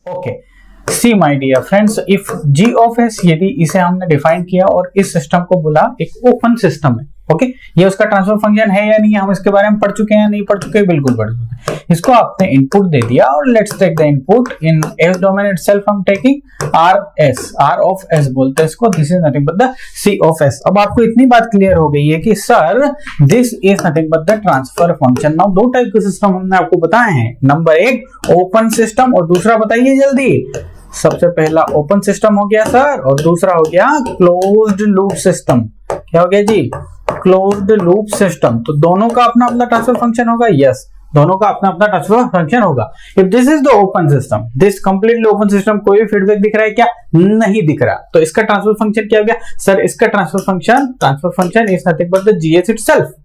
Okay, see my dear friends, if G of S, यदि इसे हमने डिफाइन किया और इस सिस्टम को बोला एक ओपन सिस्टम है, ओके, ये उसका ट्रांसफर फंक्शन है या नहीं, हम इसके बारे में पढ़ चुके हैं या नहीं पढ़ चुके, बिल्कुल पढ़ चुके हैं। इसको आपने इनपुट दे दिया और let's take the input in S domain itself, हम taking R S, R of S बोलते हैं इसको, this is nothing but the C of S. अब आपको इतनी बात क्लियर हो गई है कि sir this is nothing but the transfer function. Now दो टाइप के सिस्टम हमने आपको बताए हैं, नंबर एक ओपन सिस्टम और दूसरा बताइए जल्दी। सबसे पहला ओपन सिस्टम हो गया सर, और दूसरा हो गया क्लोज्ड लूप सिस्टम। क्या हो गया जी? Closed loop system. तो दोनों का अपना अपना ट्रांसफर फंक्शन होगा, यस, दोनों का अपना अपना ट्रांसफर फंक्शन होगा। If this is the open system, this completely open system, कोई भी फीडबैक दिख रहा है क्या? नहीं दिख रहा। तो इसका ट्रांसफर फंक्शन क्या हो गया सर? इसका transfer function is nothing but the GS itself,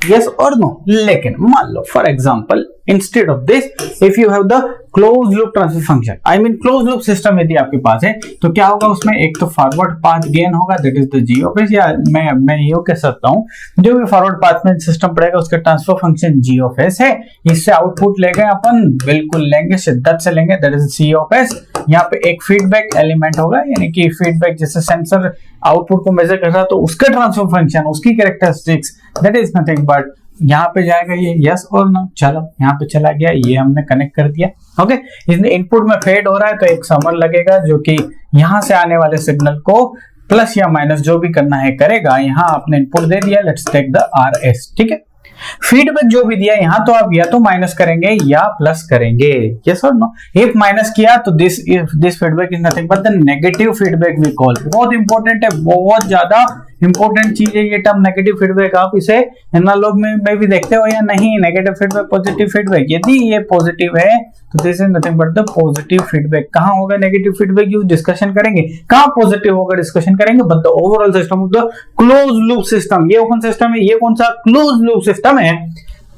yes or no। लेकिन मान लो for example instead of this, if you have the close loop transfer function, I mean close loop system यदि आपके पास है, तो क्या होगा उसमें? एक तो फॉरवर्ड पाथ गेन होगा, that is the G of S, या मैं ये कह सकता हूं जो भी फॉरवर्ड पाथ में सिस्टम पड़ेगा उसका transfer function G of S है। इससे आउटपुट लेंगे अपन, बिल्कुल लेंगे, शिद्दत से लेंगे, that is C of S. यहाँ पे एक फीडबैक एलिमेंट होगा, यानी कि फीडबैक जैसे सेंसर आउटपुट को मेजर कर रहा है तो उसका ट्रांसफर फंक्शन, उसकी characteristics, that is nothing but यहाँ पे जाएगा ये, यस और नो। चलो यहाँ पे चला गया, ये हमने कनेक्ट कर दिया, ओके। इसमें इनपुट में फेड हो रहा है तो एक समर लगेगा जो कि यहाँ से आने वाले सिग्नल को प्लस या माइनस जो भी करना है करेगा। यहाँ आपने इनपुट दे दिया, let's take the R of, ठीक है। फीडबैक जो भी दिया यहाँ तो आप या तो माइनस करेंगे या प्लस करेंगे, यस और नो। इफ माइनस किया तो this feedback is nothing but the negative feedback we call. बहुत इंपॉर्टेंट है, बहुत ज्यादा इंपॉर्टेंट चीज है ये टर्म नेगेटिव फीडबैक। आप इसे एनालॉग में भी देखते हो या नहीं? Negative feedback, positive feedback. यदि ये पॉजिटिव है तो this is nothing but the positive feedback. कहां होगा नेगेटिव फीडबैक? यूज डिस्कशन करेंगे। कहां पॉजिटिव होगा? डिस्कशन करेंगे। But the overall system of the close loop system, ये ओपन सिस्टम है, ये कौन सा? क्लोज लूप सिस्टम है।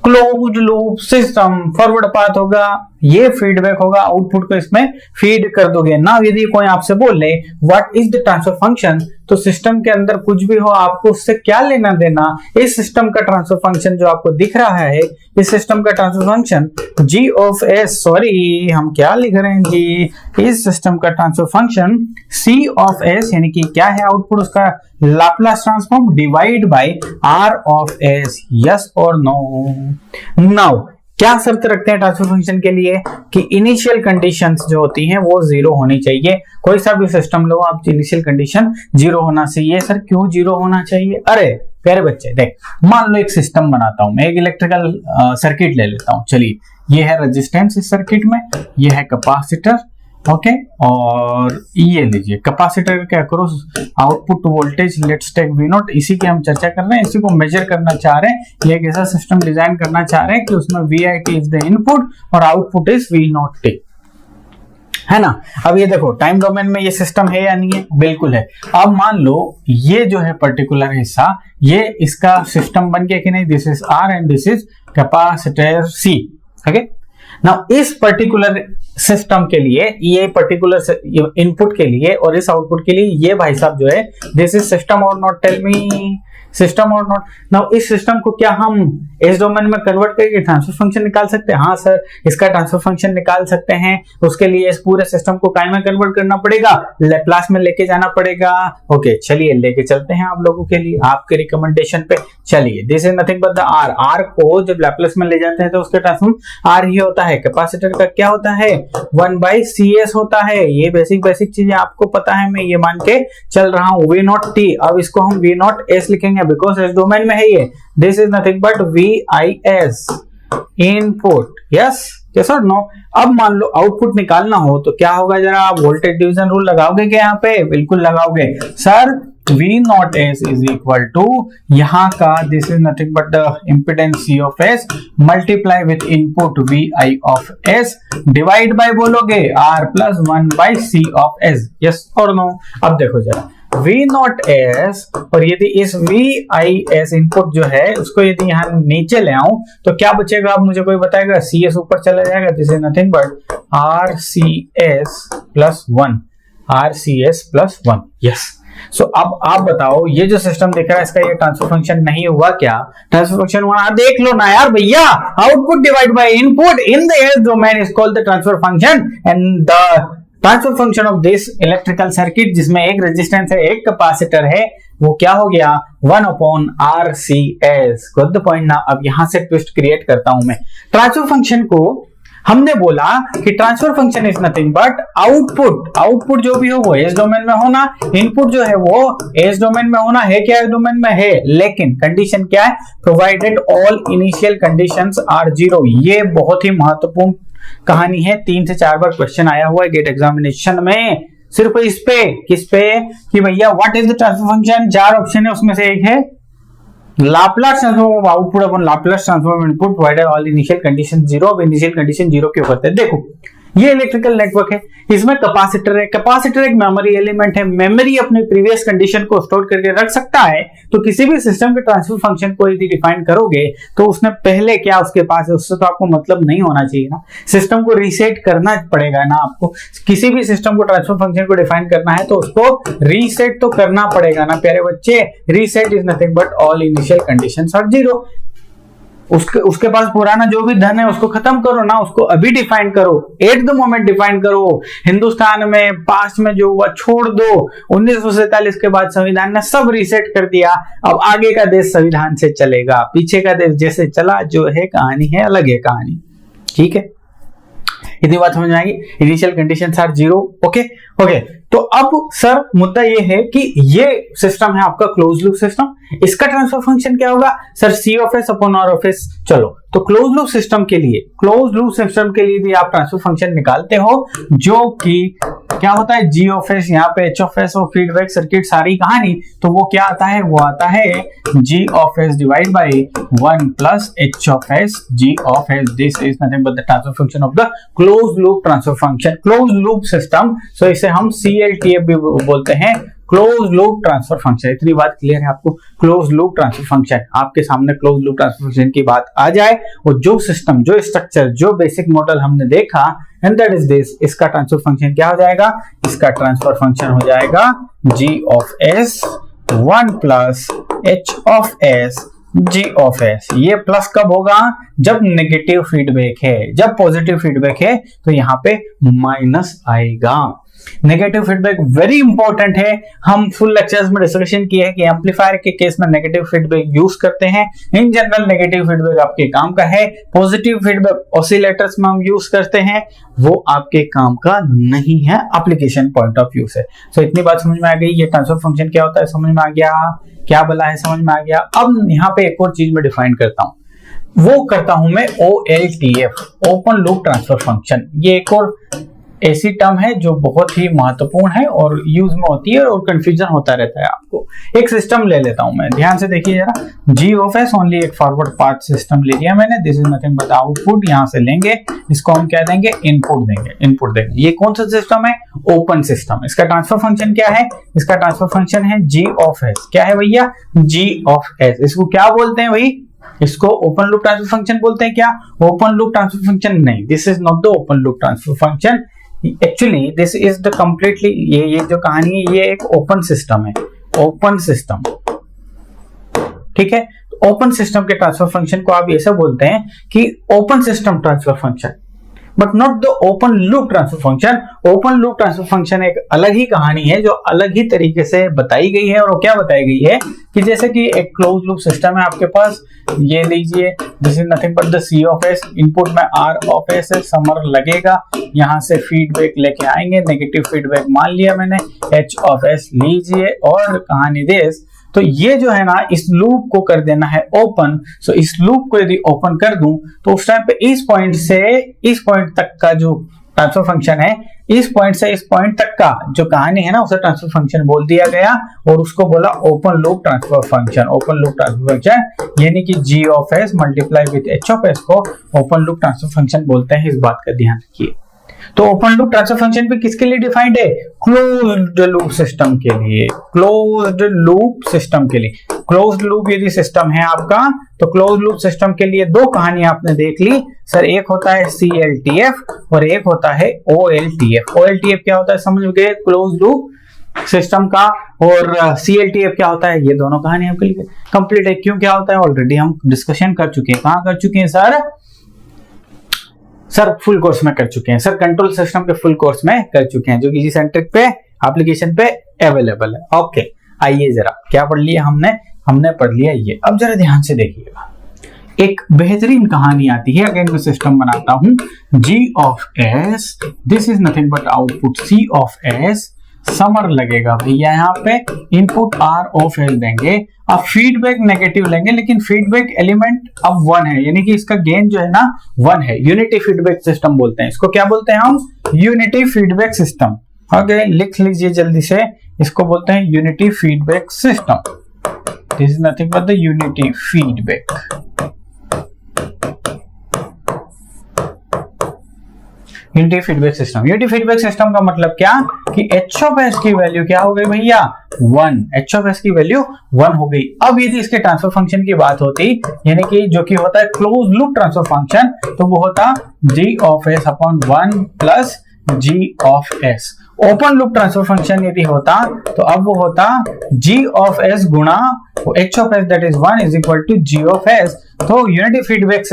Closed loop system, forward path होगा, ये फीडबैक होगा, आउटपुट को इसमें फीड कर दोगे ना। यदि कोई आपसे बोले what is the transfer function, तो सिस्टम के अंदर कुछ भी हो आपको उससे क्या लेना देना। इस सिस्टम का ट्रांसफर फंक्शन जो आपको दिख रहा है, इस सिस्टम का transfer function G of S, sorry हम क्या लिख रहे हैं जी, इस सिस्टम का transfer function C of S, यानी कि क्या है आउटपुट उसका? Laplace transform divide by R of S, yes और नो। नाउ क्या शर्त रखते हैं ट्रांसफर फंक्शन के लिए कि इनिशियल कंडीशंस जो होती हैं वो जीरो होनी चाहिए। कोई सा भी सिस्टम लो आप, इनिशियल कंडीशन जीरो होना चाहिए। सर क्यों जीरो होना चाहिए? अरे प्यारे बच्चे देख, मान लो एक सिस्टम बनाता हूं मैं, एक इलेक्ट्रिकल सर्किट ले लेता हूं। चलिए, ये है रेजिस्टेंस इस सर्किट में, ये है कैपेसिटर, ओके, और ये लीजिए कैपेसिटर के across output voltage, let's take V naught, इसी की हम चर्चा कर रहे हैं, इसी को मेजर करना चाह रहे हैं। ये एक ऐसा सिस्टम डिजाइन करना चाह रहे हैं कि उसमें V I T is the input और output is V naught T, है ना। अब ये देखो टाइम डोमेन में ये सिस्टम है या नहीं है? बिल्कुल है। अब मान लो ये जो है पर्टिकुलर हिस्सा, ये इसका सिस्टम बन गया कि नहीं? This is R and this is capacitor C, okay. Now इस पर्टिकुलर सिस्टम के लिए, ये पर्टिकुलर इनपुट के लिए और इस आउटपुट के लिए, ये भाई साहब जो है दिस इज सिस्टम और नॉट, टेल मी सिस्टम और नॉट। नाउ इस सिस्टम को क्या हम इस डोमेन में कन्वर्ट करके ट्रांसफर फंक्शन निकाल सकते हैं? हाँ सर, इसका ट्रांसफर फंक्शन निकाल सकते हैं। उसके लिए इस पूरे सिस्टम को काय में कन्वर्ट करना पड़ेगा? लैप्लास में लेके जाना पड़ेगा। ओके, चलिए लेके चलते हैं आप लोगों के लिए, आपके रिकमेंडेशन पे। चलिए, this is nothing but the R. R को जब लैप्लास में ले जाते हैं तो उसका ट्रांसफॉर्म आर ही होता है। कैपेसिटर का क्या होता है? 1/CS होता है। ये बेसिक चीजें आपको पता है, मैं ये मान के चल रहा हूं। वी नॉट टी, अब इसको हम वी नॉट एस लिखेंगे बिकॉज इस डोमेन में है ये। This is nothing but VIS input, yes और नो। अब मान लो आउटपुट निकालना हो तो क्या होगा? जरा आप वोल्टेज डिवीजन रूल लगाओगे क्या यहाँ पे? बिल्कुल लगाओगे sir. V naught S is equal to यहाँ का this is nothing but the impedance C of S multiply with input VI of S divide by बोलोगे R plus 1/C of S, yes और नो। अब देखो जरा V naught S, और यदि इस VIS इनपुट जो है उसको यदि यहाँ नीचे ले आऊं तो क्या बचेगा? अब मुझे कोई बताएगा? CS ऊपर चला जाएगा, this is nothing but RCS plus 1, RCS plus 1, yes. So अब आप बताओ, ये जो सिस्टम दिख रहा है इसका ये ट्रांसफर फंक्शन नहीं हुआ क्या? ट्रांसफर फंक्शन हुआ, देख लो ना यार भैया, output divide by input in the S domain is called the transfer function and the transfer function of this electrical circuit, जिसमें एक रेजिस्टेंस है एक कैपेसिटर है, वो क्या हो गया 1/RCS। गॉट द पॉइंट ना? अब यहां से ट्विस्ट क्रिएट करता हूं मैं। ट्रांसफर फंक्शन को हमने बोला कि transfer function is nothing but output जो भी हो वो एस डोमेन में होना, इनपुट जो है वो एस डोमेन में होना है। क्या एस डोमेन में है, लेकिन कंडीशन क्या है? Provided all initial conditions are 0। ये बहुत ही महत्वपूर्ण कहानी है, 3 से 4 बार क्वेश्चन आया हुआ है गेट एग्जामिनेशन में, सिर्फ इस पे, किस पे कि भैया what is the transfer function. 4 option है, उसमें से एक है Laplace transform of output upon Laplace transform of input provided all initial condition 0। अब इनिशियल कंडीशन 0 क्यों करते हैं? देखो ये इलेक्ट्रिकल नेटवर्क है, इसमें कैपेसिटर है, कैपेसिटर एक मेमोरी एलिमेंट है, मेमोरी अपने प्रीवियस कंडीशन को स्टोर करके रख सकता है। तो किसी भी सिस्टम के ट्रांसफर फंक्शन को यदि डिफाइन करोगे तो उसने पहले क्या उसके पास है उससे तो आपको मतलब नहीं होना चाहिए ना, सिस्टम को रीसेट करना पड़ेगा ना आपको। किसी भी सिस्टम को ट्रांसफर फंक्शन को डिफाइन करना है तो उसको रीसेट तो करना पड़ेगा ना प्यारे बच्चे। Reset is nothing but all initial conditions are 0। उसके पास पुराना जो भी धन है उसको खत्म करो ना, उसको अभी डिफाइन करो, एट द मोमेंट डिफाइन करो। हिंदुस्तान में पास्ट में जो हुआ छोड़ दो, 1947 के बाद संविधान ने सब रीसेट कर दिया। अब आगे का देश संविधान से चलेगा, पीछे का देश जैसे चला जो है कहानी है अलग है कहानी। ठीक है, इतनी बात समझ में आएगी। Initial conditions are 0। ओके। तो अब सर मुद्दा ये है कि ये सिस्टम है आपका क्लोज लूप सिस्टम, इसका ट्रांसफर फंक्शन क्या होगा sir? C of S upon R of S। चलो तो क्लोज लूप सिस्टम के लिए भी आप ट्रांसफर फंक्शन निकालते हो जो कि क्या होता है G ऑफ S, यहाँ पे H ऑफ S और फीडबैक सर्किट सारी कहानी, तो वो क्या आता है? वो आता है G of S divide by 1 plus H of S G of S। This is nothing but the transfer function of the close loop transfer function, close loop system. So इसे हम CLTF भी बोलते हैं, क्लोज लूप ट्रांसफर फंक्शन। इतनी बात clear है आपको? Close loop transfer function, आपके सामने क्लोज लूप ट्रांसफर फंक्शन की बात आ जाए और जो सिस्टम, जो स्ट्रक्चर, जो बेसिक मॉडल हमने देखा एंड दैट इज दिस, इसका ट्रांसफर फंक्शन क्या हो जाएगा? इसका ट्रांसफर फंक्शन हो जाएगा G of S 1 plus H of S G of S। ये प्लस कब होगा? जब नेगेटिव फीडबैक है। जब पॉजिटिव फीडबैक है तो यहाँ पे माइनस आएगा। नेगेटिव फीडबैक वेरी इंपॉर्टेंट है, हम फुल लेक्चर्स में डिस्कशन किए हैं कि एम्पलीफायर के केस में नेगेटिव फीडबैक यूज करते हैं। इन जनरल नेगेटिव फीडबैक आपके काम का है, पॉजिटिव फीडबैक ऑसिलेटर्स में हम यूज करते हैं, वो आपके काम का नहीं है एप्लीकेशन पॉइंट ऑफ व्यू से। सो इतनी बात समझ में आ गई। ये ट्रांसफर फंक्शन क्या होता है समझ में आ गया, क्या बोला है समझ में आ गया। अब यहाँ पे एक और चीज में डिफाइन करता हूँ, वो करता हूं मैं OLTF, open loop transfer function. ये एक और ऐसी टर्म है जो बहुत ही महत्वपूर्ण है और यूज में होती है और कंफ्यूजन होता रहता है आपको। एक सिस्टम ले लेता हूं मैं, ध्यान से देखिए जरा। G ऑफ S ओनली एक फॉरवर्ड पाथ सिस्टम ले लिया मैंने, this is nothing but output. यहां से लेंगे, इसको हम क्या देंगे? इनपुट देंगे। ये कौन सा सिस्टम है? Open system. इसका ट्रांसफर फंक्शन क्या है? इसका ट्रांसफर फंक्शन है G ऑफ S। क्या है भैया? G of S। इसको क्या बोलते हैं भाई? इसको ओपन लूप ट्रांसफर फंक्शन बोलते हैं क्या? ओपन लूप ट्रांसफर फंक्शन नहीं, this is not the open loop transfer function. Actually this is the completely, ये जो कहानी है ये एक ओपन सिस्टम है, ओपन सिस्टम। ठीक है, ओपन सिस्टम के ट्रांसफर फंक्शन को आप ऐसा बोलते हैं कि open system transfer function, but not the open loop transfer function. Open loop transfer function एक अलग ही कहानी है जो अलग ही तरीके से बताई गई है। और क्या बताई गई है कि जैसे कि एक क्लोज लूप सिस्टम है आपके पास, ये लीजिए, this is nothing but the C of S, input में R ऑफ S है, समर लगेगा, यहां से फीडबैक लेके आएंगे, नेगेटिव फीडबैक मान लिया मैंने, H ऑफ S लीजिए और कहानी दिस। तो ये जो है ना, इस लूप को कर देना है ओपन। सो इस लूप को यदि ओपन कर दूं तो उस टाइम पे इस पॉइंट से इस पॉइंट तक का जो ट्रांसफर फंक्शन है, इस पॉइंट से इस पॉइंट तक का जो कहानी है ना, उसे ट्रांसफर फंक्शन बोल दिया गया और उसको बोला open loop transfer function. Open loop transfer function यानी कि G of S multiply with H of S को ओपन लूप ट्रांसफर फंक्शन बोलते हैं। इस बात का ध्यान रखिए। तो ओपन लूप ट्रांसफर फंक्शन भी किसके लिए डिफाइंड है? क्लोज्ड लूप सिस्टम के लिए। क्लोज्ड लूप सिस्टम के लिए, क्लोज्ड लूप यदि सिस्टम है आपका तो क्लोज्ड लूप सिस्टम के लिए दो कहानी आपने देख ली सर, एक होता है CLTF और एक होता है OLTF। OLTF क्या होता है समझ गए? क्लोज्ड लूप सिस्टम का और CLTF क्या होता है, ये दोनों कहानी आपके लिए कंप्लीट है। क्यों क्या होता है ऑलरेडी हम डिस्कशन कर चुके हैं। कहाँ कर चुके हैं सर फुल कोर्स में कर चुके हैं सर, कंट्रोल सिस्टम के फुल कोर्स में कर चुके हैं, जो कि सेंट्रिक पे एप्लीकेशन पे अवेलेबल है। ओके, आइए जरा क्या पढ़ लिया हमने पढ़ लिया ये। अब जरा ध्यान से देखिएगा, एक बेहतरीन कहानी आती है। अगेन मैं सिस्टम बनाता हूं, G of S, this is nothing but output C of S, summer लगेगा भैया यहाँ पे, इनपुट R of S देंगे, अब फीडबैक नेगेटिव लेंगे, लेकिन फीडबैक एलिमेंट अब 1 है, यानी कि इसका गेन जो है ना 1 है। यूनिटी फीडबैक सिस्टम बोलते हैं इसको। क्या बोलते हैं हम? Unity feedback system. ओके, लिख लीजिए जल्दी से, इसको बोलते हैं unity feedback system. This is nothing but the unity feedback. Unity feedback system. Unity feedback system का मतलब क्या कि H of S की वैल्यू क्या हो गई भैया 1, H of S की वैल्यू 1 हो गई। अब यदि इसके ट्रांसफर फंक्शन की बात होती, यानी कि जो कि होता है क्लोज लूप ट्रांसफर फंक्शन, तो वो होता G of S upon 1 plus G of S। Open loop transfer function यदि होता तो अब वो होता G of S गुणा H of S that is 1 is equal to G of S। तो यूनिटी फीडबैक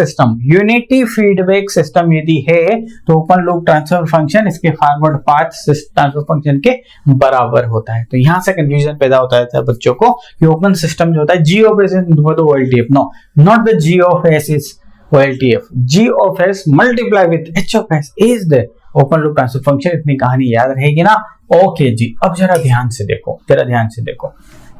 सिस्टम यदि है तो ओपन लूप ट्रांसफर फंक्शन इसके फॉरवर्ड पाथ ट्रांसफर फंक्शन के बराबर होता है। तो यहां से कंफ्यूजन पैदा होता है बच्चों को कि ओपन सिस्टम जो होता है G of S is OLTF, no not the G of S is OLTF, G of S multiply with H of S is the open loop transfer function. इतनी कहानी याद रहेगी ना? ओके जी, अब जरा ध्यान से देखो,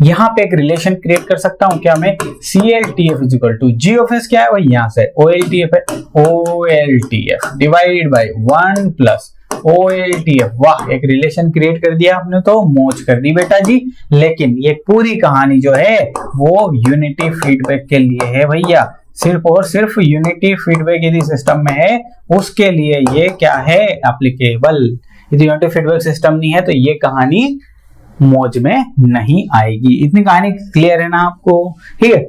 यहाँ पे एक रिलेशन क्रिएट कर सकता हूं क्या मैं? CLTF is equal to G of S क्या है वही यहाँ से OLTF है, OLTF divide by 1 plus OLTF। वाह, एक रिलेशन क्रिएट कर दिया आपने तो मौज कर दी बेटा जी। लेकिन ये पूरी कहानी जो है वो यूनिटी फीडबैक के लिए है भैया, सिर्फ और सिर्फ यूनिटी फीडबैक यदि सिस्टम में है उसके लिए ये क्या है एप्लीकेबल। यदि यूनिटी फीडबैक सिस्टम नहीं है तो ये कहानी मौज में नहीं आएगी। इतनी कहानी क्लियर है ना आपको? ठीक है,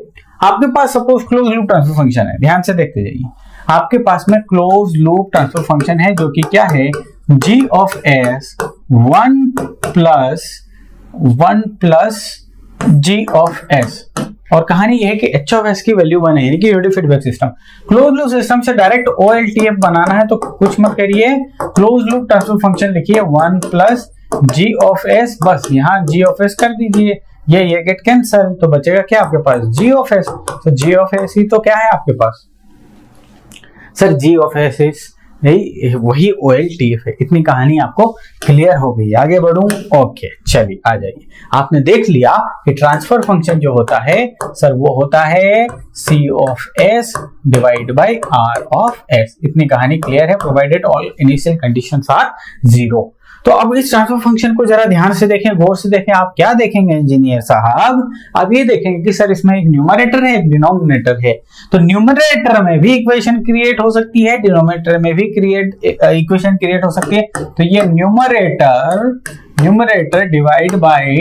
आपके पास suppose close loop transfer function है, ध्यान से देखते जाइए। आपके पास में क्लोज लूप ट्रांसफर फंक्शन है जो कि क्या है G of S 1 plus G of S, और कहानी यह है कि H of S की वैल्यू 1 है, यानी कि unity feedback system. Close loop system से डायरेक्ट OLTF बनाना है तो कुछ मत करिए, क्लोज लूप ट्रांसफर फंक्शन लिखिए 1 प्लस G of S, बस यहाँ G of S कर दीजिए, ये गेट कैंसल, तो बचेगा क्या आपके पास G of S। तो G of S ही तो क्या है आपके पास sir? G of S is वही OLTF है। इतनी कहानी आपको क्लियर हो गई, आगे बढ़ूं? ओके, चलिए आ जाइए। आपने देख लिया कि ट्रांसफर फंक्शन जो होता है सर वो होता है C of S divide by R of S। इतनी कहानी क्लियर है, provided all initial conditions are 0। तो अब इस ट्रांसफर फंक्शन को जरा ध्यान से देखें, गौर से देखें। आप क्या देखेंगे इंजीनियर साहब? अब ये देखेंगे कि सर इसमें एक न्यूमरेटर है, एक डिनोमिनेटर है। तो न्यूमरेटर में भी इक्वेशन क्रिएट हो सकती है, डिनोमिनेटर में भी इक्वेशन क्रिएट हो सकती है। तो ये न्यूमरेटर डिवाइड बाय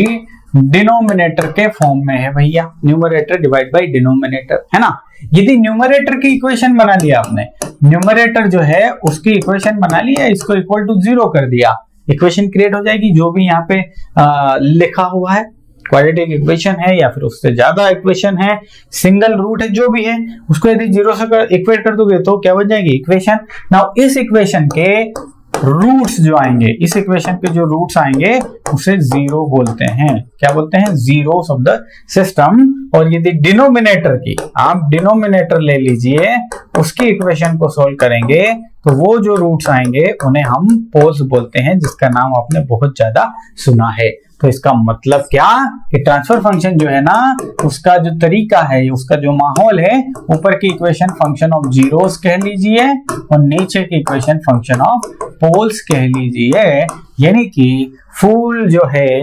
डिनोमिनेटर के फॉर्म में है भैया, न्यूमरेटर डिवाइड बाय डिनोमिनेटर, है ना? यदि न्यूमरेटर की इक्वेशन बना लिया आपने, न्यूमरेटर जो है उसकी इक्वेशन बना लिया, इसको इक्वल टू 0 कर दिया, इक्वेशन क्रिएट हो जाएगी। जो भी यहाँ पे लिखा हुआ है क्वाड्रेटिक इक्वेशन है या फिर उससे ज्यादा इक्वेशन है, सिंगल रूट है, जो भी है, उसको यदि 0 से इक्वेट कर दोगे तो क्या बन जाएगी इक्वेशन। नाउ इस इक्वेशन के रूट्स जो आएंगे, इस इक्वेशन के जो रूट्स आएंगे उसे 0 बोलते हैं। क्या बोलते हैं? Zeros of the system. और यदि डिनोमिनेटर की आप डिनोमिनेटर ले लीजिए, उसकी इक्वेशन को सोल्व करेंगे तो वो जो रूट्स आएंगे उन्हें हम पोल्स बोलते हैं, जिसका नाम आपने बहुत ज्यादा सुना है। तो इसका मतलब क्या कि ट्रांसफर फंक्शन जो है ना, उसका जो तरीका है, उसका जो माहौल है, ऊपर की इक्वेशन फंक्शन ऑफ जीरोस कह लीजिए और नीचे की इक्वेशन फंक्शन ऑफ पोल्स कह लीजिए। यानी कि फुल जो है,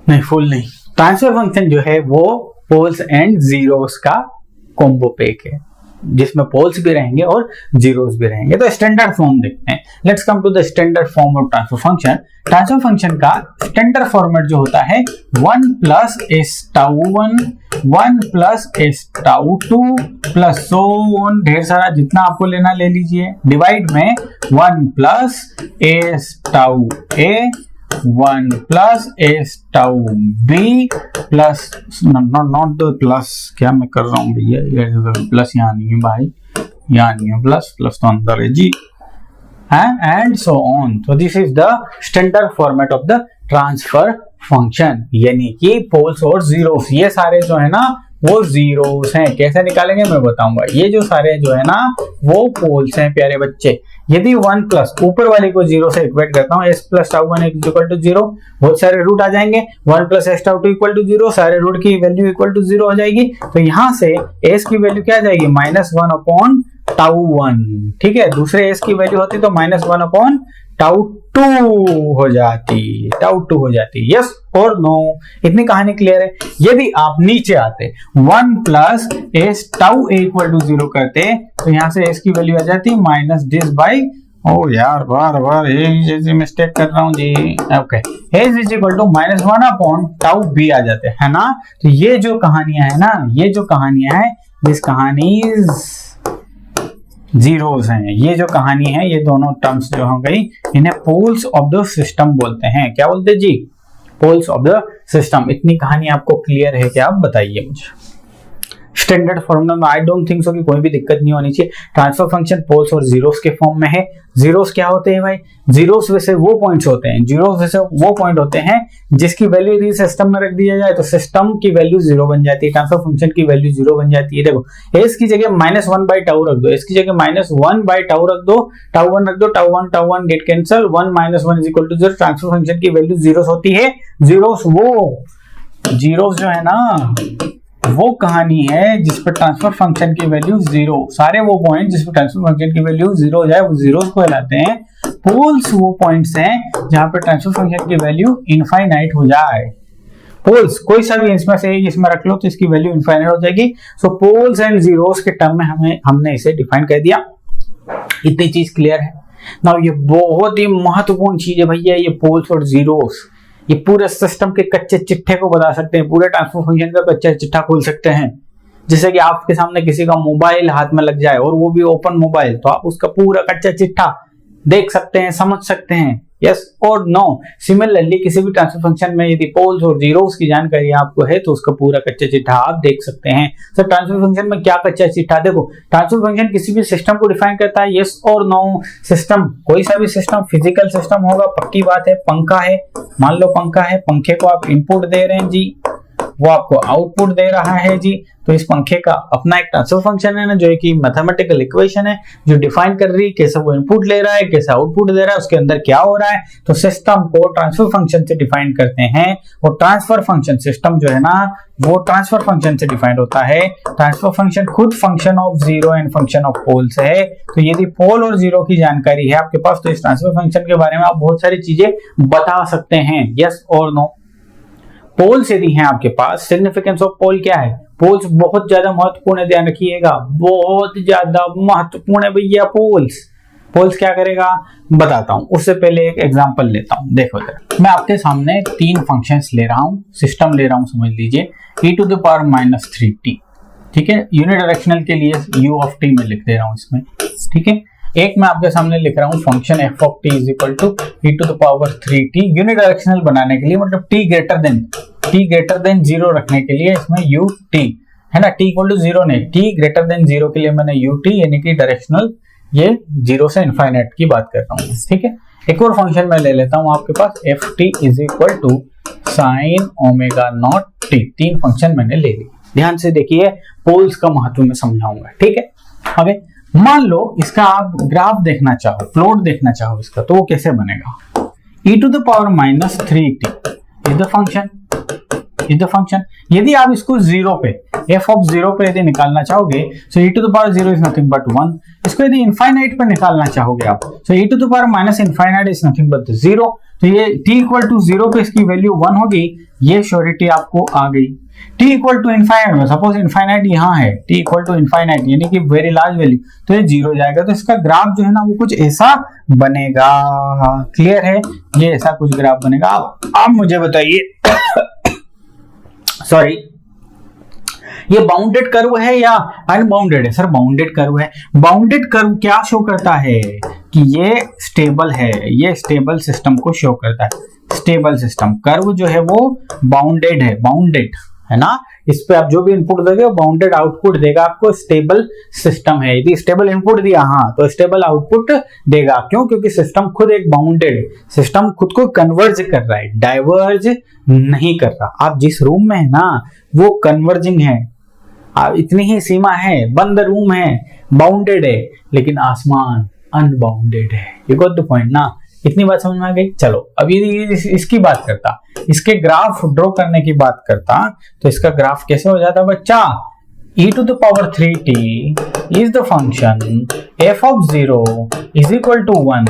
नहीं फुल नहीं, ट्रांसफर फंक्शन जो है वो पोल्स एंड जीरोस का कॉम्बो पैक है, जिसमें पोल्स भी रहेंगे और जीरोस भी रहेंगे। तो स्टैंडर्ड फॉर्म देखते हैं। Let's come to the standard form of transfer function. Transfer function का स्टैंडर्ड फॉर्मेट जो होता है 1 plus S tau 1, 1 plus S tau 2 plus so on, ढेर सारा जितना आपको लेना ले लीजिए, डिवाइड में 1 plus S tau A 1 plus S tau B plus not the plus, क्या मैं कर रहा हूँ भैया, प्लस यहाँ नहीं है भाई, यहाँ नहीं है प्लस, प्लस तो अंदर है जी, and so on. So this is the standard format of the transfer function, यानी कि पोल्स और जीरोस, ये सारे जो है ना वो जीरोस हैं। कैसे निकालेंगे मैं बताऊंगा। ये जो सारे जो है ना वो पोल्स हैं प्यारे बच्चे। यदि 1 प्लस ऊपर वाले को 0 से इक्वेट करता हूँ, s plus tau 1 equal to 0, बहुत सारे रूट आ जाएंगे, 1 plus S tau 2 equal to 0, सारे रूट की वैल्यू इक्वल टू 0 हो जाएगी। तो यहाँ से s की वैल्यू क्या आ जाएगी, -1 अपॉन टाउ 1, ठीक है। दूसरे s की वैल्यू होती तो -1 अपॉन टाउ 2 हो जाती, टाउ 2 हो जाती। यस और नो, इतनी कहानी क्लियर है। यदि आप नीचे आते 1 plus S tau equal to 0 करते तो यहां से s की वैल्यू आ जाती माइनस दिस बाई, ओ यार बार बार एक जैसी मिस्टेक कर रहा हूं जी, okay, s is equal to -1 upon tau b आ जाते है ना। तो ये जो कहानियां है ना, ये जो कहानियां है, दिस कहानीज जीरोस हैं। ये जो कहानी है, ये दोनों टर्म्स जो हो गई, इन्हें पोल्स ऑफ द सिस्टम बोलते हैं। क्या बोलते हैं जी, पोल्स ऑफ द सिस्टम। इतनी कहानी आपको क्लियर है क्या, आप बताइए मुझे। स्टैंडर्ड फॉर्मूला में आई डोंट थिंक सो कि कोई भी दिक्कत नहीं होनी चाहिए। ट्रांसफर फंक्शन पोल्स और जीरोस के फॉर्म में है। जीरोस क्या होते हैं भाई, जीरोस वैसे वो पॉइंट्स होते हैं, जीरोस वैसे वो पॉइंट होते हैं जिसकी वैल्यू यदि सिस्टम में रख दिया जाए तो सिस्टम की वैल्यू 0 बन जाती है, ट्रांसफर फंक्शन की वैल्यू 0 बन जाती है। देखो s की जगह -1 बाई टाउ रख दो, s की जगह -1 बाई टाउ रख दो, टाउ 1 रख दो, tau 1 get cancel, 1 - 1 is equal to 0। Transfer function की वैल्यू जीरोस होती है। जीरोस जो है ना वो कहानी है जिस पर ट्रांसफर फंक्शन की वैल्यू 0, सारे वो पॉइंट जिस पर ट्रांसफर फंक्शन की वैल्यू 0 हो जाए वो जीरोस को कहलाते हैं। पोल्स वो पॉइंट्स हैं जहां पर ट्रांसफर फंक्शन की वैल्यू इनफाइनाइट हो जाए। पोल्स कोई सा भी इसमें से इसमें रख लो तो इसकी वैल्यू इनफाइनाइट हो जाएगी। सो पोल्स एंड जीरोस के टर्म में हमने इसे डिफाइन कर दिया। इतनी चीज क्लियर है ना। ये बहुत ही महत्वपूर्ण चीज है भैया, ये पोल्स और जीरोस। ये पूरे सिस्टम के कच्चे चिट्ठे को बता सकते हैं, पूरे ट्रांसफर फंक्शन का कच्चा चिट्ठा खोल सकते हैं। जैसे कि आपके सामने किसी का मोबाइल हाथ में लग जाए और वो भी ओपन मोबाइल, तो आप उसका पूरा कच्चा चिट्ठा देख सकते हैं, समझ सकते हैं। यस और नो। सिमिलरली किसी भी ट्रांसफर फंक्शन में यदि पोल्स और जीरोस की जानकारी आपको है तो उसका पूरा कच्चा चिट्ठा आप देख सकते हैं। सर ट्रांसफर फंक्शन में क्या कच्चा चिट्ठा, देखो ट्रांसफर फंक्शन किसी भी सिस्टम को डिफाइन करता है। यस और नो। सिस्टम कोई सा भी सिस्टम फिजिकल सिस्टम होगा, पक्की बात है। पंखा है, मान लो पंखा है, पंखे को आप इनपुट दे रहे हैं जी, वो आपको आउटपुट दे रहा है जी। तो इस पंखे का अपना एक ट्रांसफर फंक्शन है ना, जो एक मैथमेटिकल इक्वेशन है जो डिफाइन कर रही है कैसे वो इनपुट ले रहा है, कैसे आउटपुट दे रहा है, उसके अंदर क्या हो रहा है। तो सिस्टम को ट्रांसफर फंक्शन से डिफाइन करते हैं। और ट्रांसफर फंक्शन सिस्टम जो है ना वो ट्रांसफर फंक्शन से डिफाइन होता है। ट्रांसफर फंक्शन खुद function of zero and function of poles है। तो यदि पोल और जीरो की जानकारी है आपके पास तो इस ट्रांसफर फंक्शन के बारे में आप बहुत सारी चीजें बता सकते हैं। यस और नो। पोल्स यदि हैं आपके पास, सिग्निफिकेंस ऑफ पोल क्या है, पोल्स बहुत ज्यादा महत्वपूर्ण है, ध्यान रखिएगा, बहुत ज्यादा महत्वपूर्ण है भैया पोल्स। पोल्स क्या करेगा बताता हूं, उससे पहले एक एग्जांपल लेता हूं। देखो जरा, मैं आपके सामने 3 फंक्शंस ले रहा हूं, सिस्टम ले रहा हूं, समझ लीजिए e⁻³ ठीक है। यूनिडायरेक्शनल के लिए u ऑफ t में लिख दे रहा हूं इसमें, ठीक है। एक मैं आपके सामने लिख रहा हूं function f of t is equal to e⁻³ unidirectional बनाने के लिए, मतलब t ग्रेटर देन 0 रखने के लिए इसमें ut है ना, t इक्वल टू 0 नहीं, t ग्रेटर देन 0 के लिए मैंने ut यानी कि डायरेक्शनल, ये 0 से इनफाइनाइट की बात कर रहा हूं, ठीक है। एक और फंक्शन मैं ले लेता हूं आपके पास ft is equal to sin ω0t। 3 function मैंने ले ली। ध्यान से देखिए, पोल्स का महत्व मैं समझाऊंगा, ठीक है। आगे मान लो इसका आप ग्राफ देखना चाहो, प्लॉट देखना चाहो इसका, तो वो कैसे बनेगा, e⁻³ इज द फंक्शन। यदि आप इसको 0 पे f ऑफ 0 पे यदि निकालना चाहोगे तो e⁻0 इज नथिंग बट 1। इसको यदि इनफाइनाइट पे निकालना चाहोगे आप तो e⁻∞ इज नथिंग बट 0। तो ये t इक्वल टू 0 पे इसकी वैल्यू 1 होगी, ये श्योरिटी आपको आ गई। t इक्वल टू इनफाइनाइट में सपोज इनफाइनाइट यहाँ है, t इक्वल टू इनफाइनाइट यानी कि वेरी लार्ज वैल्यू, तो ये 0 जाएगा। तो इसका ग्राफ जो है ना वो कुछ ऐसा बनेगा। क्लियर है, ये ऐसा कुछ ग्राफ बनेगा। आप मुझे बताइए सॉरी, ये बाउंडेड कर्व है या अनबाउंडेड है? सर बाउंडेड कर्व है। बाउंडेड कर्व क्या शो करता है कि ये स्टेबल है, ये स्टेबल सिस्टम को शो करता है। Stable system. कर्व जो है वो बाउंडेड है ना, इस पे आप जो भी इनपुट दोगे वो बाउंडेड आउटपुट देगा आपको। स्टेबल सिस्टम है, यदि स्टेबल इनपुट दिया हाँ तो स्टेबल आउटपुट देगा। क्यों? क्योंकि सिस्टम खुद एक बाउंडेड, सिस्टम खुद को कन्वर्ज कर रहा है, डाइवर्ज नहीं कर रहा। आप जिस रूम में है ना वो कन्वर्जिंग है, इतनी ही सीमा है, बंद रूम है, बाउंडेड है, लेकिन आसमान अनबाउंडेड है। यू गॉट द पॉइंट ना, इतनी बात समझ में आ गई। चलो अब ये इसकी बात करता, इसके ग्राफ ड्रॉ करने की बात करता, तो इसका ग्राफ कैसे हो जाता बच्चा? e to the power 3t is the function f of 0 is equal to 1,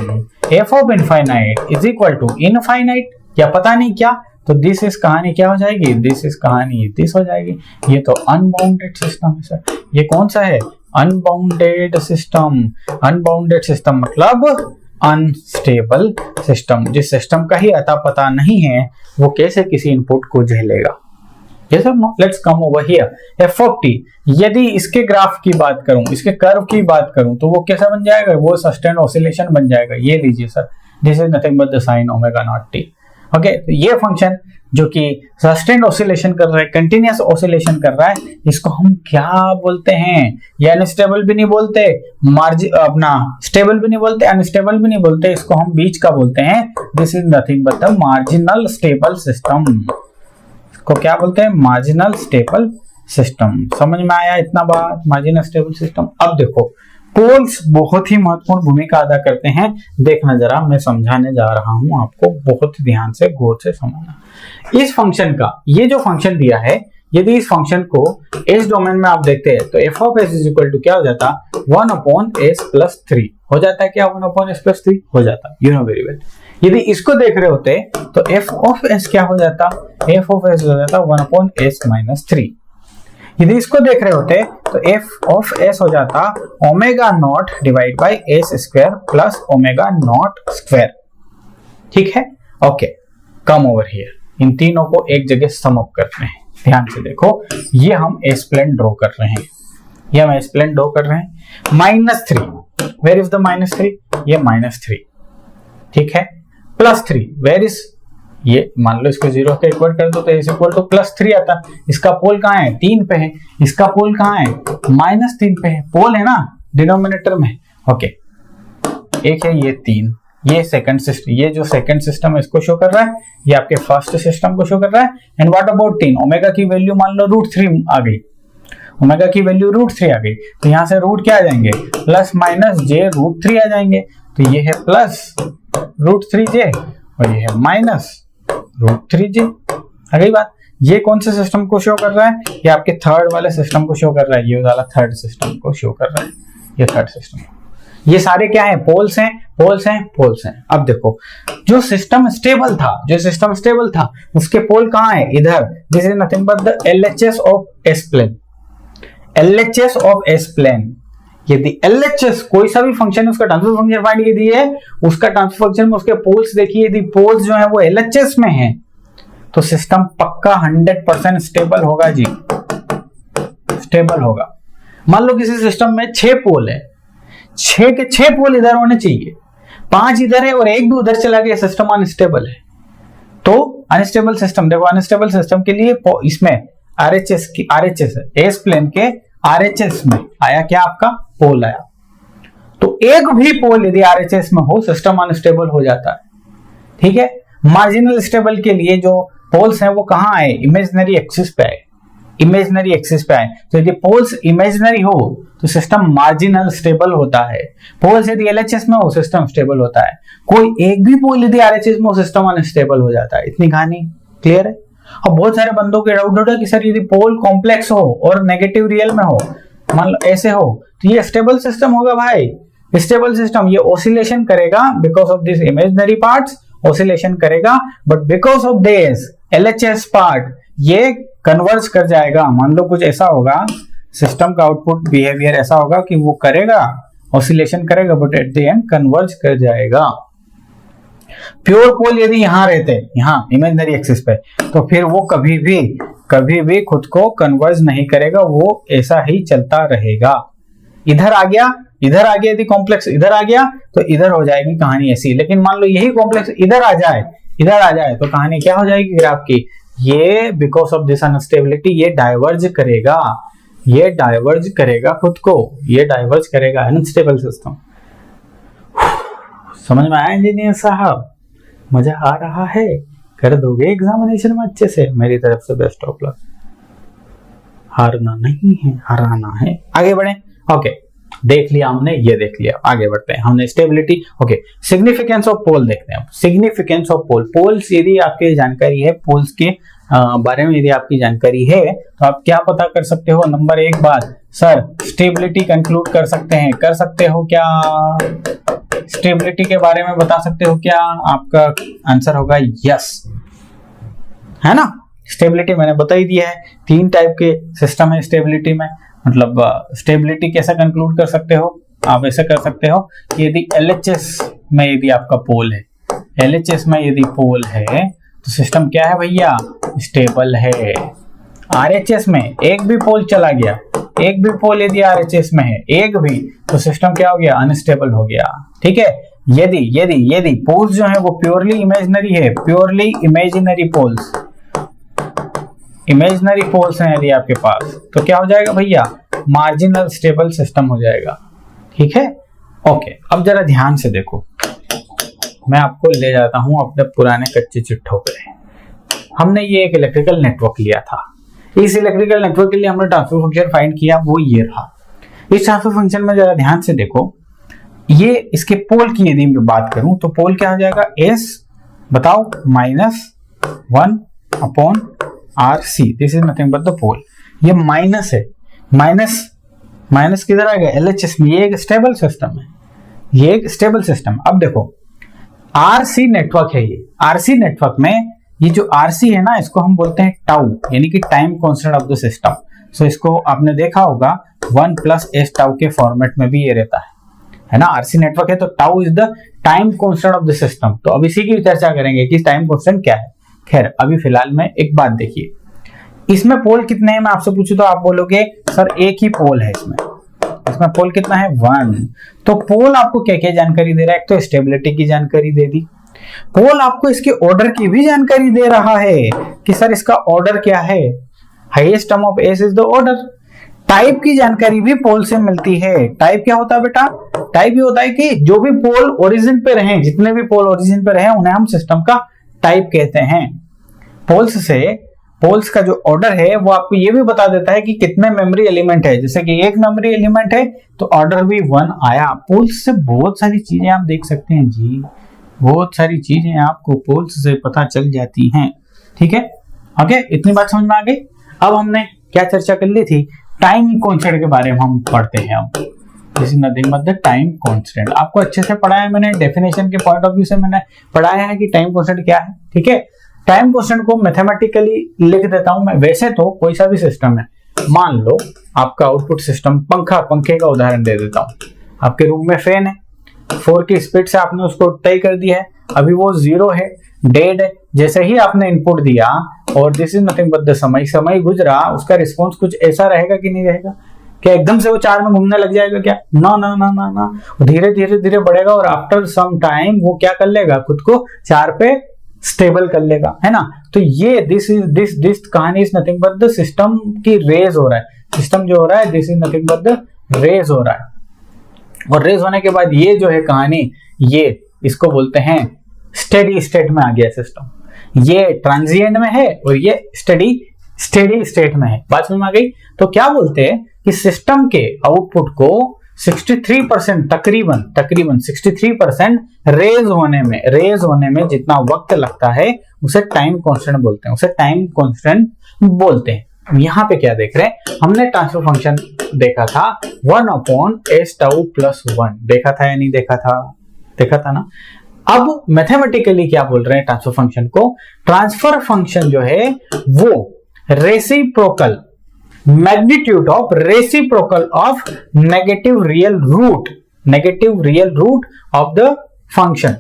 f of infinite is equal to infinite, या पता नहीं क्या। तो दिस इज कहानी क्या हो जाएगी? दिस इज कहानी दिस हो जाएगी। ये तो अनबाउंडेड सिस्टम है सर। ये कौन सा है? Unbounded system. अनबाउंडेड सिस्टम मतलब अनस्टेबल सिस्टम। जिस सिस्टम का ही अता पता नहीं है वो कैसे किसी इनपुट को झेलेगा। Yes or no? Let's come over here. f of t, यदि इसके ग्राफ की बात करूं, इसके कर्व की बात करूं, तो वो कैसा बन जाएगा? वो सस्टेन्ड ऑसिलेशन बन जाएगा। ये लीजिए sir, this is nothing but the sine omega naught T. Okay, तो ये फंक्शन जो कि सस्टेन्ड ऑसिलेशन कर रहा है, कंटिन्यूअस ऑसिलेशन कर रहा है, इसको हम क्या बोलते हैं? ये अनस्टेबल भी नहीं बोलते, अपना स्टेबल भी नहीं बोलते, अनस्टेबल भी नहीं बोलते, इसको हम बीच का बोलते हैं। This is nothing but the marginal stable system. को क्या बोलते हैं? Marginal stable system. समझ में आया इतना बात? Marginal stable system. अब देखो, पोल्स बहुत ही महत्वपूर्ण भूमिका अदा करते हैं। देखना जरा, मैं समझाने जा रहा हूं आपको, बहुत ध्यान से गौर से समझना। इस फंक्शन का ये जो फंक्शन दिया है, यदि इस फंक्शन को एस डोमेन में आप देखते हैं तो F of S is equal to क्या हो जाता? 1/s+3 हो जाता है क्या? 1/s+3 हो जाता, यू नो वेरी वेल। यदि इसको देख रहे होते तो एफ ऑफ एस क्या हो जाता? एफ ऑफ एस हो जाता 1/s-3। यदि इसको देख रहे होते तो एफ ऑफ एस हो जाता omega naught divide by S square plus omega naught square. ठीक है, ओके, कम ओवर हियर। इन तीनों को एक जगह सम अप करते हैं। ध्यान से देखो, ये हम एस प्लेन ड्रॉ कर रहे हैं, ये हम एस प्लेन ड्रॉ कर रहे हैं। -3, वेयर इज द -3? ये -3, ठीक है। +3, वेयर इज? ये मान लो इसको 0 के इक्वल कर दो तो इज इक्वल टू +3 आता। इसका पोल कहाँ है? 3 पे है। इसका पोल कहाँ है? -3 पे है। पोल है ना डिनोमिनेटर में। ओके, एक है ये 3, ये सेकंड सिस्टम, ये जो सेकंड सिस्टम है इसको शो कर रहा है, ये आपके फर्स्ट सिस्टम को शो कर रहा है। And what about 3? ओमेगा की वैल्यू मान लो √3 आ गई, ओमेगा की वैल्यू √3 आ गई, तो यहां से रूट क्या आ जाएंगे? +-j√3 आ जाएंगे। तो ये है +√3j और ये है -√3j। आ गई बात? ये कौन से सिस्टम को शो कर रहा है? ये आपके थर्ड वाले सिस्टम को शो कर रहा है, ये वाला थर्ड सिस्टम को शो कर रहा है, ये थर्ड सिस्टम। ये सारे क्या है? पोल्स हैं, पोल्स हैं, पोल्स हैं। अब देखो, जो सिस्टम स्टेबल था, उसके पोल कहाँ है? इधर। This is nothing but the LHS of S plane. LHS of S plane. यदि LHS कोई सा भी फंक्शन है, उसका ट्रांसफर फंक्शन फाइंड कीजिए है, उसका ट्रांसफर फंक्शन में उसके पोल्स देखिए, यदि पोल्स जो है वो LHS में है तो सिस्टम पक्का 100% स्टेबल होगा जी, स्टेबल होगा। मान लो किसी सिस्टम में 6 पोल है, 6 के 6 पोल इधर होने चाहिए, 5 इधर है और 1 भी उधर चला गया, सिस्टम अनस्टेबल है। तो अनस्टेबल सिस्टम, देखो अनस्टेबल सिस्टम के लिए इसमें RHS एस प्लेन के RHS में आया क्या? आपका पोल आया। तो एक भी पोल यदि RHS में हो, सिस्टम अनस्टेबल हो जाता है। ठीक है, मार्जिनल स्टेबल के लिए जो पोल्स हैं वो कहाँ आए? इमेजिनरी एक्सिस पे आए, इमेजिनरी एक्सिस पे आए। तो यदि पोल्स इमेजिनरी हो तो सिस्टम मार्जिनल स्टेबल होता है। पोल्स यदि LHS में हो, सिस्टम स्टेबल होता है। कोई एक भी पोल यदि RHS में हो, सिस्टम अनस्टेबल हो जाता है। इतनी कहानी क्लियर है? अब बहुत सारे बंदों के डाउट होता है कि सर यदि पोल कॉम्प्लेक्स हो और नेगेटिव रियल में हो, मान लो ऐसे हो, तो ये स्टेबल सिस्टम होगा भाई। स्टेबल सिस्टम ये ऑसिलेशन करेगा, because of this imaginary parts oscillation करेगा, but because of this LHS part ये कन्वर्ज कर जाएगा। मान लो कुछ ऐसा होगा, सिस्टम का आउटपुट बिहेवियर ऐसा होगा कि वो करेगा, ऑसिलेशन करेगा, but at the end converge कर जाएगा। प्योर पोल यदि यहां रहते, यहां इमेजिनरी एक्सिस पे, तो फिर वो कभी भी खुद को कन्वर्ज नहीं करेगा, वो ऐसा ही चलता रहेगा। इधर आ गया यदि कॉम्प्लेक्स इधर आ गया तो इधर हो जाएगी कहानी ऐसी। लेकिन मान लो यही कॉम्प्लेक्स इधर आ जाए, इधर आ जाए तो कहानी क्या हो जाएगी ग्राफ की, ये बिकॉज ऑफ दिस अनस्टेबिलिटी ये डाइवर्ज करेगा, ये डाइवर्ज करेगा खुद को, ये डाइवर्ज करेगा अनस्टेबल सिस्टम। समझ में आया इंजीनियर साहब? मजा आ रहा है? कर दोगे एग्जामिनेशन में अच्छे से? मेरी तरफ से बेस्ट ऑफ लक। हारना नहीं है, हराना है। आगे बढ़े। ओके, देख लिया हमने, ये देख लिया, आगे बढ़ते हैं। हमने स्टेबिलिटी, ओके, सिग्निफिकेंस ऑफ पोल देखते हैं। सिग्निफिकेंस ऑफ पोल, पोल्स यदि आपकी जानकारी है, पोल्स के बारे में यदि आपकी जानकारी है तो आप क्या पता कर सकते हो? नंबर एक बात, सर स्टेबिलिटी कंक्लूड कर सकते हैं, कर सकते हो क्या? स्टेबिलिटी के बारे में बता सकते हो क्या? आपका आंसर होगा यस, है ना। स्टेबिलिटी मैंने बता ही दिया है, 3 टाइप के सिस्टम है स्टेबिलिटी में। मतलब स्टेबिलिटी कैसे कंक्लूड कर सकते हो? आप ऐसे कर सकते हो कि यदि LHS में यदि आपका पोल है, LHS में यदि पोल है तो सिस्टम क्या है भैया? स्टेबल है। RHS में एक भी पोल चला गया, एक भी पोल यदि RHS में है, एक भी, तो सिस्टम क्या हो गया? अनस्टेबल हो गया। ठीक है। यदि यदि यदि पोल्स जो है वो प्योरली इमेजिनरी है, purely imaginary poles, imaginary poles हैं यदि आपके पास, तो क्या हो जाएगा भैया? मार्जिनल स्टेबल सिस्टम हो जाएगा। ठीक है। ओके, अब जरा ध्यान से देखो, मैं आपको ले जाता हूं अपने पुराने कच्चे चिट्ठों पे। हमने ये एक इलेक्ट्रिकल नेटवर्क लिया था, इस इलेक्ट्रिकल नेटवर्क के लिए हमने ट्रांसफर फंक्शन फाइंड किया, वो ये रहा। इस ट्रांसफर फंक्शन में जरा ध्यान से देखो, ये इसके पोल की यदि मैं बात करूं तो पोल क्या हो जाएगा? S बताओ, -1 upon RC, this is nothing but the pole. ये माइनस है, माइनस किधर आ गया? LHS में। ये एक स्टेबल सिस्टम है, ये एक स्टेबल सिस्टम। अब देखो RC नेटवर्क है, ये RC नेटवर्क में ये जो RC है ना, इसको हम बोलते हैं टाउ, यानी कि time constant of the system. So इसको आपने देखा होगा 1 + s टाउ के फॉर्मेट में भी ये रहता है ना। RC नेटवर्क है तो tau is the time constant of the system. तो अब इसी की चर्चा करेंगे कि टाइम कांस्टेंट क्या है। खैर, अभी फिलहाल में एक बात देखिए, इसमें पोल कितने हैं? मैं आपसे पूछूं तो आप बोलोगे सर एक ही पोल है इसमें पोल कितना है? 1। तो पोल आपको क्या क्या जानकारी दे रहा है? एक तो स्टेबिलिटी की जानकारी दे दी, पोल आपको इसके ऑर्डर की भी जानकारी दे रहा है कि सर इसका ऑर्डर क्या है, highest term of S is the order. Type की जानकारी भी पोल से मिलती है। टाइप क्या होता है बेटा? टाइप ये होता है कि जो भी पोल ओरिजिन पे रहे, जितने भी पोल ओरिजिन पे रहे, उन्हें हम सिस्टम का टाइप कहते हैं। पोल्स का जो ऑर्डर है वो आपको ये भी बता देता है कि कितने मेमोरी एलिमेंट है। जैसे कि एक मेमोरी एलिमेंट है तो ऑर्डर भी 1 आया। पोल्स से बहुत सारी चीजें आप देख सकते हैं जी, बहुत सारी चीजें आपको पोल्स से पता चल जाती हैं। ठीक है, ओके, इतनी बात समझ में आ गई। अब हमने क्या चर्चा कर ली थी? टाइम कांस्टेंट के बारे में हम पढ़ते हैं। अब this is nothing but the time constant. आपको अच्छे से पढ़ाया है मैंने, डेफिनेशन के पॉइंट ऑफ व्यू से मैंने पढ़ाया है कि टाइम कांस्टेंट क्या है। ठीक है, टाइम कांस्टेंट को मैथमेटिकली लिख देता हूं मैं। वैसे तो कोई सा भी सिस्टम है, मान लो आपका आउटपुट सिस्टम पंखे का उदाहरण दे देता हूं। आपके रूम में फैन है, 4 की स्पीड से आपने उसको तय कर दिया है, अभी वो 0 है, डेड है। जैसे ही आपने इनपुट दिया और this is nothing but the समय गुजरा, उसका रिस्पॉन्स कुछ ऐसा रहेगा कि नहीं रहेगा? क्या एकदम से वो 4 में घूमने लग जाएगा क्या? ना ना ना ना ना, धीरे धीरे धीरे बढ़ेगा और आफ्टर सम टाइम वो क्या कर लेगा? खुद को 4 पे स्टेबल कर लेगा, है ना। तो ये दिस कहानी is nothing but the system की रेज हो रहा है। सिस्टम जो हो रहा है, this is nothing but the रेज हो रहा है। और रेज होने के बाद ये जो है कहानी, ये इसको बोलते हैं स्टेडी स्टेट में आ गया सिस्टम। ये ट्रांजिएंट में है और ये स्टेडी स्टेट में है। बात समझ में आ गई? तो क्या बोलते हैं कि सिस्टम के आउटपुट को 63% तकरीबन 63% रेज होने में जितना वक्त लगता है उसे टाइम कांस्टेंट बोलते हैं। यहाँ पे क्या देख रहे हैं? हमने ट्रांसफर फंक्शन देखा था 1/s टाउ + 1। देखा था या नहीं देखा था? देखा था ना। अब मैथमेटिकली क्या बोल रहे हैं ट्रांसफर फंक्शन को? ट्रांसफर फंक्शन जो है वो reciprocal magnitude of reciprocal of negative real root of the function,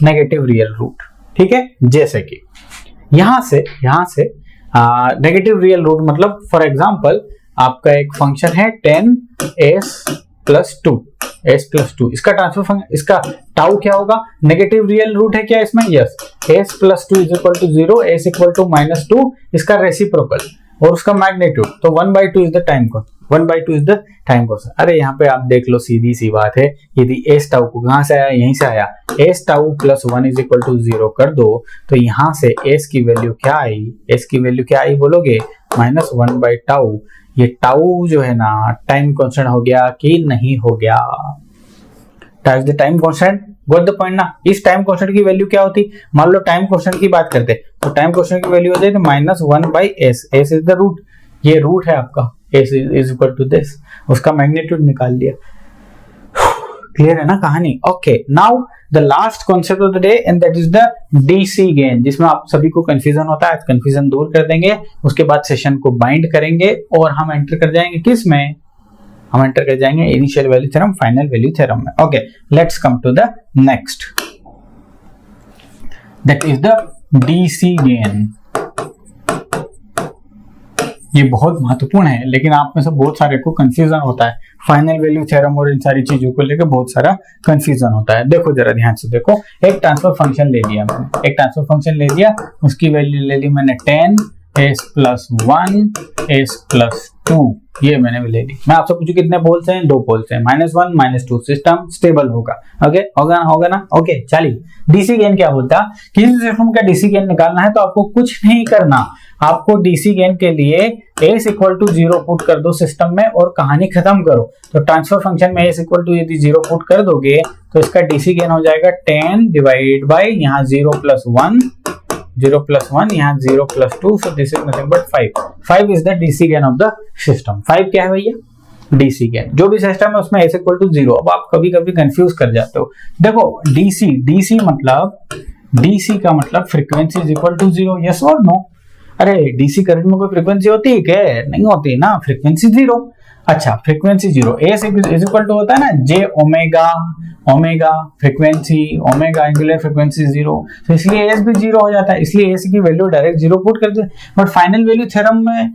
negative real root. ठीक है, जैसे कि यहां से नेगेटिव रियल रूट मतलब फॉर एग्जांपल आपका एक फंक्शन है 10s plus two, S plus two. इसका ट्रांसफर फंक्शन, इसका टाउ क्या होगा, नेगेटिव रियल रूट है क्या इसमें, yes, S plus two is equal to 0, S equal to minus two, इसका रेसिप्रोकल और उसका मैग्नीट्यूड, तो 1/2 is the time constant, 1/2 is the time constant. अरे यहाँ पे आप देख लो, सीधी सी बात है, यदि एस टाउ को कहां से आया, यहीं से आया, S tau plus 1 is equal to 0 कर दो, तो यहां से एस की वैल्यू क्या आई, एस की वैल्यू क्या आई बोलोगे, माइनस 1/टाउ। ये टाउ जो है ना टाइम कॉन्स्टेंट हो गया कि नहीं हो गया, time the time constant, got the point ना। इस टाइम कॉन्स्टेंट की वैल्यू क्या होती, मान लो टाइम कॉन्स्टेंट की बात करते तो टाइम कॉन्स्टेंट की वैल्यू हो जाए minus 1/s, S is the root, ये रूट है आपका, S is equal to this, उसका मैग्नीट्यूड निकाल लिया। क्लियर है ना कहानी। Okay, now the last concept of the day and that is the DC gain, जिसमें आप सभी को कंफ्यूजन होता है, कंफ्यूजन दूर कर देंगे, उसके बाद सेशन को बाइंड करेंगे और हम एंटर कर जाएंगे किस में, हम एंटर कर जाएंगे initial value theorem, final value theorem में। Okay, let's come to the next, that is the DC gain. ये बहुत महत्वपूर्ण है, लेकिन आप में से बहुत सारे को कंफ्यूजन होता है, फाइनल वैल्यू थ्योरम और इन सारी चीजों को लेकर बहुत सारा कंफ्यूजन होता है। देखो जरा ध्यान से देखो, एक ट्रांसफर फंक्शन ले लिया मैंने, एक ट्रांसफर फंक्शन ले लिया, उसकी वैल्यू ले ली मैंने 10, s प्लस 1, s प्लस 2, ये मैंने ले ली। मैं आपसे पूछूं कितने पोल्स हैं, 2 पोल्स हैं, -1 -2, सिस्टम स्टेबल होगा। ओके, होगा ना। ओके, चलिए डीसी गेन क्या बोलता है, किसी सिस्टम का डीसी गेन निकालना है तो आपको कुछ नहीं करना, आपको डीसी गेन के लिए s इक्वल टू 0 पुट कर दो सिस्टम में और कहानी खत्म करो। तो ट्रांसफर फंक्शन में s इक्वल टू यदि 0 पुट कर दोगे तो इसका डीसी गेन हो जाएगा 10 डिवाइड बाय यहाँ 0 प्लस 1, 0 plus 1, यहाँ 0 plus 2, so this is nothing but 5. 5 is the DC gain of the system. 5 क्या है भैया, DC gain। जो भी सिस्टम है उसमें s equal to 0। अब आप कभी कभी कंफ्यूज कर जाते हो। देखो DC मतलब, DC का मतलब frequency is equal to 0, yes और नो। अरे DC करंट में कोई फ्रीक्वेंसी होती है क्या, नहीं होती ना, फ्रीक्वेंसी 0। अच्छा, frequency 0, S is equal to होता है ना j omega, omega frequency, omega angular frequency 0, तो इसलिए एस भी 0 हो जाता है, इसलिए एस की वैल्यू डायरेक्ट 0 पुट कर देते। बट फाइनल वैल्यू थ्योरम में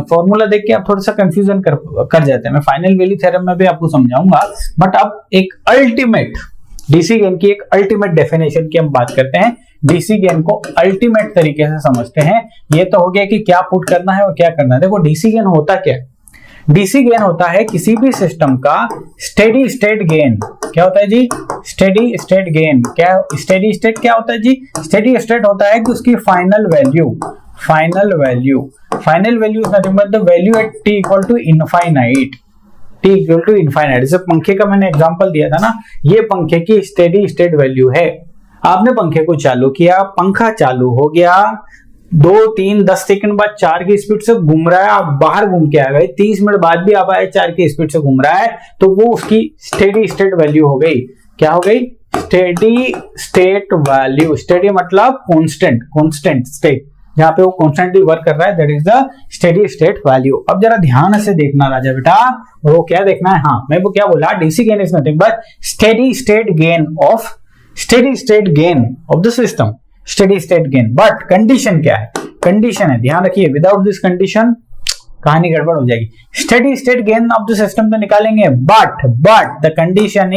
फॉर्मूला देख के आप थोड़ा सा कंफ्यूजन कर जाते हैं। मैं फाइनल वैल्यू थ्योरम में भी आपको समझाऊंगा, बट अब एक अल्टीमेट डीसी गेन की एक अल्टीमेट डेफिनेशन की हम बात करते हैं। डीसी गेन को अल्टीमेट तरीके से समझते हैं। ये तो हो गया कि क्या पुट करना है और क्या करना है। देखो डीसी गेन होता क्या है, डीसी गेन होता है किसी भी सिस्टम का स्टेडी स्टेट गेन। क्या होता है जी, स्टेडी स्टेट गेन। क्या स्टेडी स्टेट क्या होता है जी, स्टेडी स्टेट होता है कि उसकी final value is nothing but the value at t equal to infinite, t equal to infinite. जैसे पंखे का मैंने एग्जांपल दिया था ना, ये पंखे की स्टेडी स्टेट वैल्यू है। आपने पंखे को चालू किया, पंखा चालू हो गया, 2, 3, 10 सेकंड बाद 4 की स्पीड से घूम रहा है, आप बाहर घूम के आ गए, 30 मिनट बाद भी आप आए 4 की स्पीड से घूम रहा है, तो वो उसकी स्टेडी स्टेट वैल्यू हो गई। क्या हो गई, स्टेडी स्टेट वैल्यू। स्टेडी मतलब कांस्टेंट स्टेट, जहां पे वो कॉन्स्टेंटली वर्क कर रहा है, that is the steady state value. अब जरा ध्यान से देखना राजा बेटा, वो क्या देखना है, हाँ मैं वो क्या बोला, DC gain is nothing but steady state gain of the system, steady state gain. But condition क्या है, कंडीशन है, ध्यान रखिए, विदाउट दिस कंडीशन कहानी गड़बड़ हो जाएगी। Steady state gain of the system तो निकालेंगे, but the condition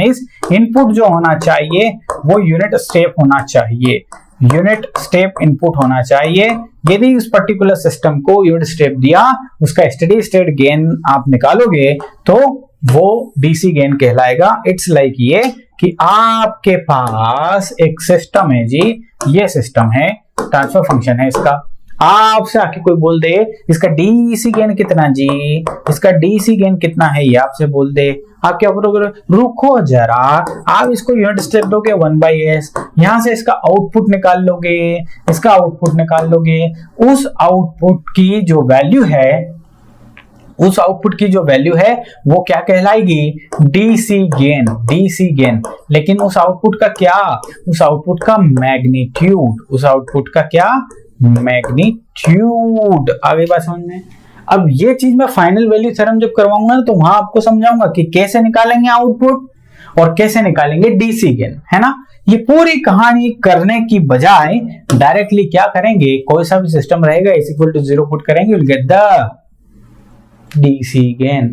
is input जो होना चाहिए वो यूनिट स्टेप होना चाहिए, यूनिट स्टेप इनपुट होना चाहिए। यदि उस पर्टिकुलर सिस्टम को यूनिट स्टेप दिया, उसका स्टेडी स्टेट गेन आप निकालोगे तो वो डीसी गेन कहलाएगा। इट्स लाइक ये कि आपके पास एक सिस्टम है जी, ये सिस्टम है, ट्रांसफर फंक्शन है इसका, आपसे आके कोई बोल दे इसका डीसी गेन कितना जी, इसका डीसी गेन कितना है, ये आपसे बोल दे, आप क्या करोगे, रुको जरा, आप इसको यूनिट स्टेप दोगे 1/s, यहां से इसका आउटपुट निकाल लोगे, इसका आउटपुट निकाल लोगे, उस आउटपुट की जो वैल्यू है, उस आउटपुट की जो वैल्यू है वो क्या कहलाएगी, डीसी गेन। लेकिन उस आउटपुट का क्या, उस आउटपुट का मैग्नीट्यूड, उस आउटपुट का क्या, मैग्नीट्यूड। आगे बात समझ में। अब ये चीज मैं फाइनल वैल्यू थ्योरम जब करवाऊंगा तो वहां आपको समझाऊंगा कि कैसे निकालेंगे आउटपुट और कैसे निकालेंगे डीसी गेन, है ना। ये पूरी कहानी करने की बजाय डायरेक्टली क्या करेंगे, कोई सा भी सिस्टम रहेगा इज इक्वल टू 0 पुट करेंगे, will get the DC gain.